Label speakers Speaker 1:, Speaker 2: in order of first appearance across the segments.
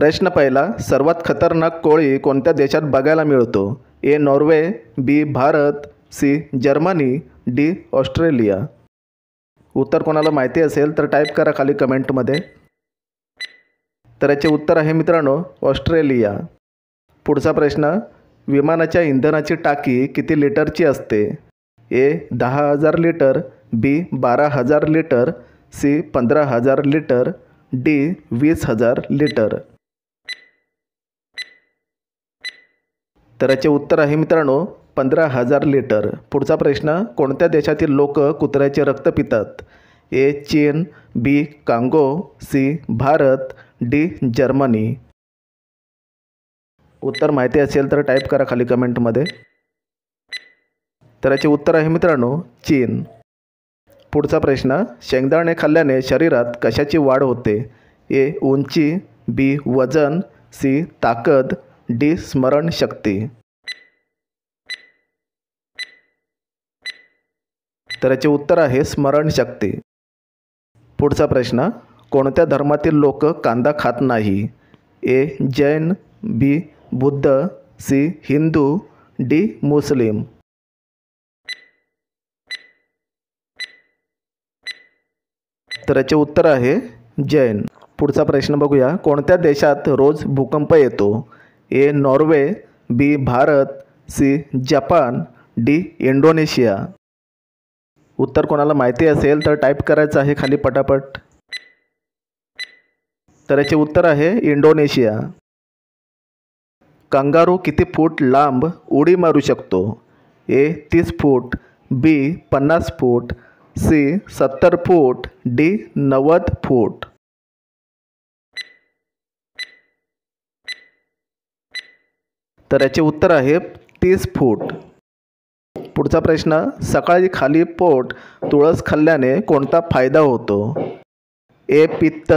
Speaker 1: प्रश्न पहिला, सर्वात खतरनाक कोळी कोणत्या देशात बघायला मिळतो? A Norway, B Bharat, C Germany, D Australia. उत्तर कोणाला माहिती असेल तर टाईप करा खाली कमेंटमध्ये. तर याचे उत्तर आहे मित्रांनो ऑस्ट्रेलिया. पुढचा प्रश्न, विमानाच्या इंधनाची टाकी किती लिटरची असते? A 10,000 litre, B 12,000 litre, C 15,000 litre, D 20,000 litre. तर याचे उत्तर आहे मित्रांनो 15,000 लिटर. पुढचा प्रश्न, कोणत्या देशातील लोक कुत्र्याचे रक्त पितात? ए चीन, B Congo, C Bharat, D Germany. उत्तर माहिती असेल तर टाईप करा खाली कमेंटमध्ये. तर याचे उत्तर आहे मित्रांनो चीन. पुढचा प्रश्न, शेंगदाणे खाल्ल्याने शरीरात कशाची वाढ होते? ए उंची, बी वजन, सी ताकद, डी स्मरणशक्ती. तर याचे उत्तर आहे स्मरणशक्ती. पुढचा प्रश्न, कोणत्या धर्मातील लोक कांदा खात नाही? ए जैन, बी बुद्ध, सी हिंदू, डी मुस्लिम. तर याचे उत्तर आहे जैन. पुढचा प्रश्न बघूया, कोणत्या देशात रोज भूकंप येतो? A Norway, B Bharat, C Japan, D Indonesia. उत्तर कोणाला माहिती असेल तर टाईप करायचं आहे खाली पटापट. तर याचे उत्तर आहे इंडोनेशिया. कंगारू किती फूट लांब उडी मारू शकतो? ए 30 फूट, बी 50 फूट, सी 70 फूट, डी 90 फूट. तर याचे उत्तर आहे 30 फूट. पुढचा प्रश्न, सकाळी खाली पोट तुळस खाल्ल्याने कोणता फायदा होतो? ए पित्त,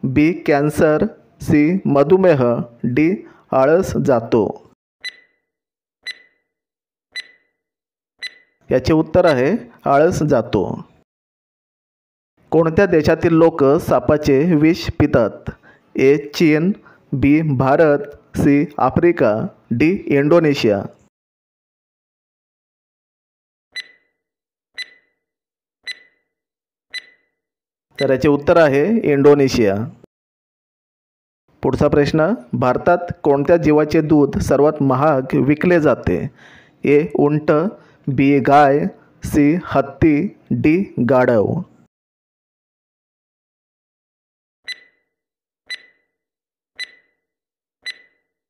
Speaker 1: बी कॅन्सर, सी मधुमेह, डी आळस जातो. याचे उत्तर आहे आळस जातो. कोणत्या देशातील लोक सापाचे विष पितात? ए चीन, B Bharat, C Africa, D Indonesia. तर याचे उत्तर आहे इंडोनेशिया. पुढचा प्रश्न, भारतात कोणत्या जीवाचे दूध सर्वात महाग विकले जाते? ए उंट, बी गाय, सी हत्ती, डी गाढव.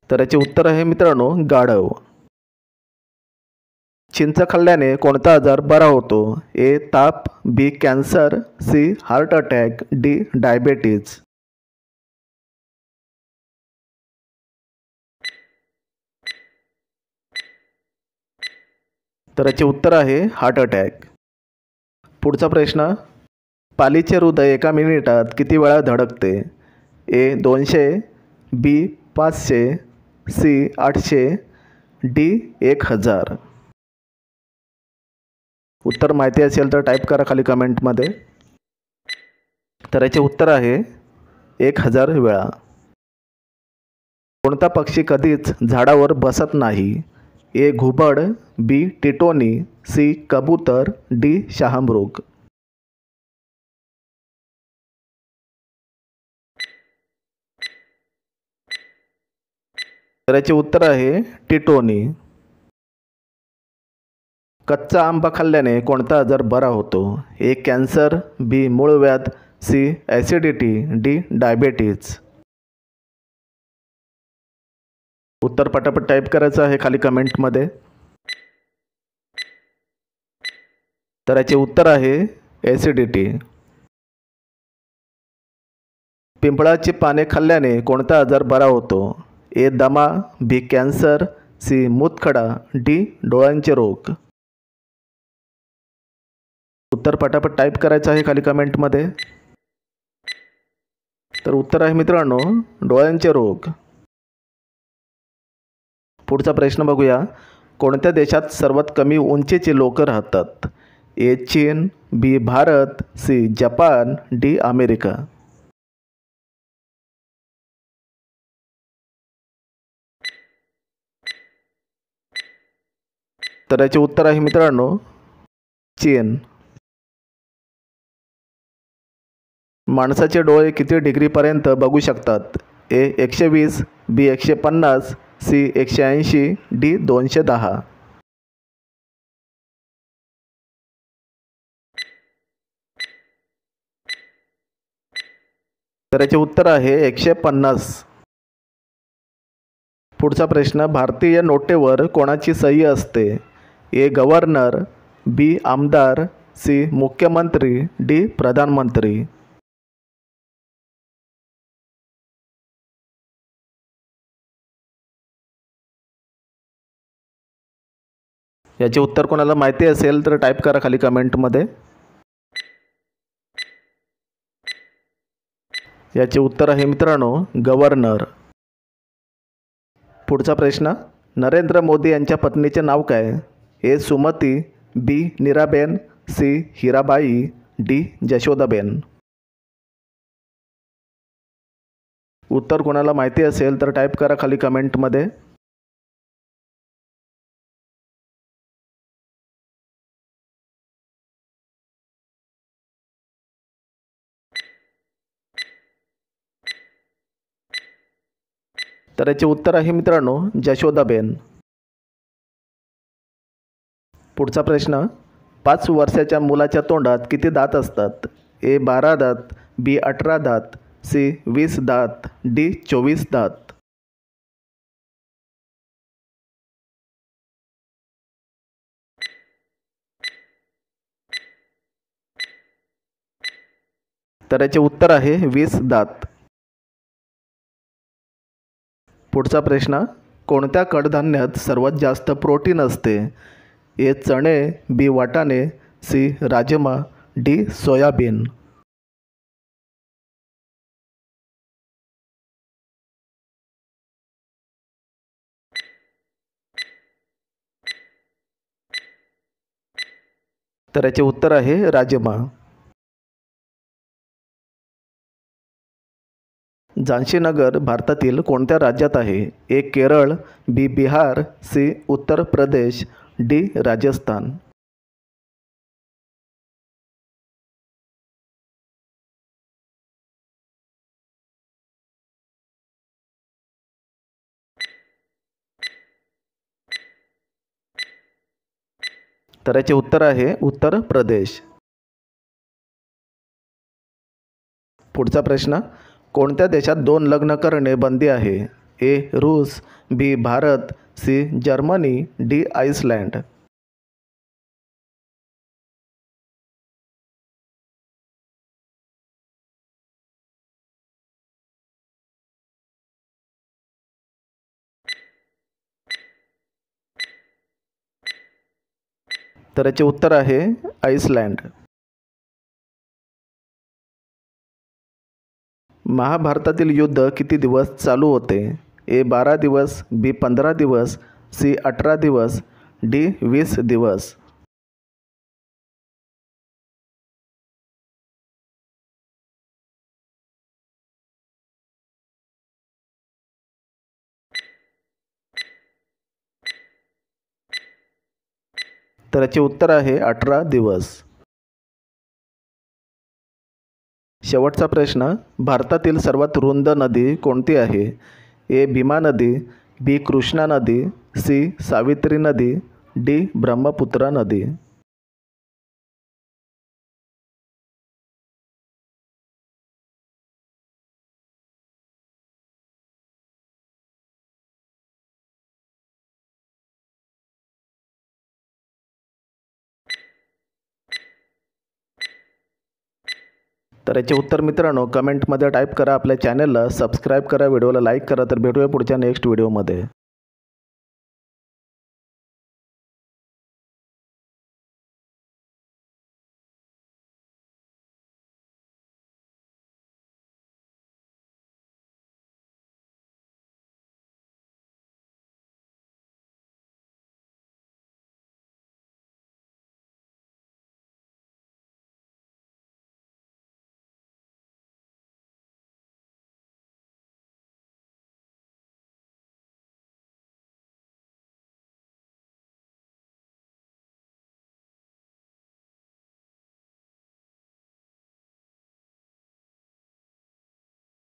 Speaker 1: तर याचे उत्तर आहे मित्रांनो गाढव. चिंच खाल्ल्याने कोणता आजार बरा होतो? ए ताप, B cancer, C heart attack, D diabetes. तर याचे उत्तर आहे हार्ट अटॅक. पुढचा प्रश्न, पालीचे हृदय एका मिनिटात किती वेळा धडकते? ए 200, बी 500, सी 800, डी 1000. उत्तर माहिती असेल तर टाईप करा खाली कमेंटमध्ये. तर याचे उत्तर आहे 1000 वेळा. कोणता पक्षी कधीच झाडावर बसत नाही? ए घुबड, बी टिटोनी, सी कबूतर, डी शहामृग. तर याचे उत्तर आहे टिटोनी. कच्चा आंबा खाल्ल्याने कोणता आजार बरा होतो? ए कॅन्सर, बी मूळव्याध, सी ॲसिडिटी, डी डायबेटीज. उत्तर पटापट टाईप करायचं आहे खाली कमेंटमध्ये. तर याचे उत्तर आहे ॲसिडिटी. पिंपळाची पाने खाल्ल्याने कोणता आजार बरा होतो? ए दमा, बी कॅन्सर, सी मूतखडा, डी डोळ्यांचे रोग. उत्तर पटापट टाईप करायचं आहे खाली कमेंटमध्ये. तर उत्तर आहे मित्रांनो डोळ्यांचे रोग. पुढचा प्रश्न बघूया, कोणत्या देशात सर्वात कमी उंचीचे लोक राहतात? ए चीन, B Bharat, C Japan, D America. तर याचे उत्तर आहे मित्रांनो चीन. माणसाचे डोळे किती डिग्रीपर्यंत बघू शकतात? ए 120, बी 150, सी 180, डी 210. तर याचे उत्तर आहे 150. पुढचा प्रश्न, भारतीय नोटेवर कोणाची सही असते? ए गव्हर्नर, बी आमदार, सी मुख्यमंत्री, डी प्रधानमंत्री. याचे उत्तर कोणाला माहिती असेल तर टाईप करा खाली कमेंटमध्ये. याचे उत्तर आहे मित्रांनो गव्हर्नर. पुढचा प्रश्न, नरेंद्र मोदी यांच्या पत्नीचे नाव काय? ए सुमती, बी नीराबेन, सी हिराबाई, डी जशोदाबेन. उत्तर कोणाला माहिती असेल तर टाईप करा खाली कमेंटमध्ये. तर याचे उत्तर आहे मित्रांनो जशोदाबेन. पुढचा प्रश्न, 5 वर्षाच्या मुलाच्या तोंडात किती दात असतात? ए 12 दात, बी 18 दात, सी 20 दात, डी 24 दात. तर याचे उत्तर आहे 20 दात. पुढचा प्रश्न, कोणत्या कडधान्यात सर्वात जास्त प्रोटीन असते? ए चणे, बी वाटाणे, सी राजमा, डी सोयाबीन. तर याचे उत्तर आहे राजमा. झांसीनगर भारतातील कोणत्या राज्यात आहे? ए केरळ, बी बिहार, सी उत्तर प्रदेश, डी राजस्थान. तर याचे उत्तर आहे उत्तर प्रदेश. पुढचा प्रश्न, कोणत्या देशात 2 लग्न करणे बंदी आहे? ए रूस, B Bharat, C Germany, D Iceland. तर याचे उत्तर आहे आइसलँड. महाभारतातील युद्ध किती दिवस चालू होते? ए 12 दिवस, बी 15 दिवस, सी 18 दिवस, डी 20 दिवस. तर याचे उत्तर आहे 18 दिवस. शेवटचा प्रश्न, भारतातील सर्वात रुंद नदी कोणती आहे? ए भीमा नदी, बी कृष्णा नदी, सी सावित्री नदी, डी ब्रह्मपुत्रा नदी. तर याचे उत्तर मित्रांनो कमेंटमध्ये टाईप करा. आपल्या चॅनलला सबस्क्राईब करा, व्हिडिओला लाईक करा. तर भेटूया पुढच्या नेक्स्ट व्हिडिओमध्ये.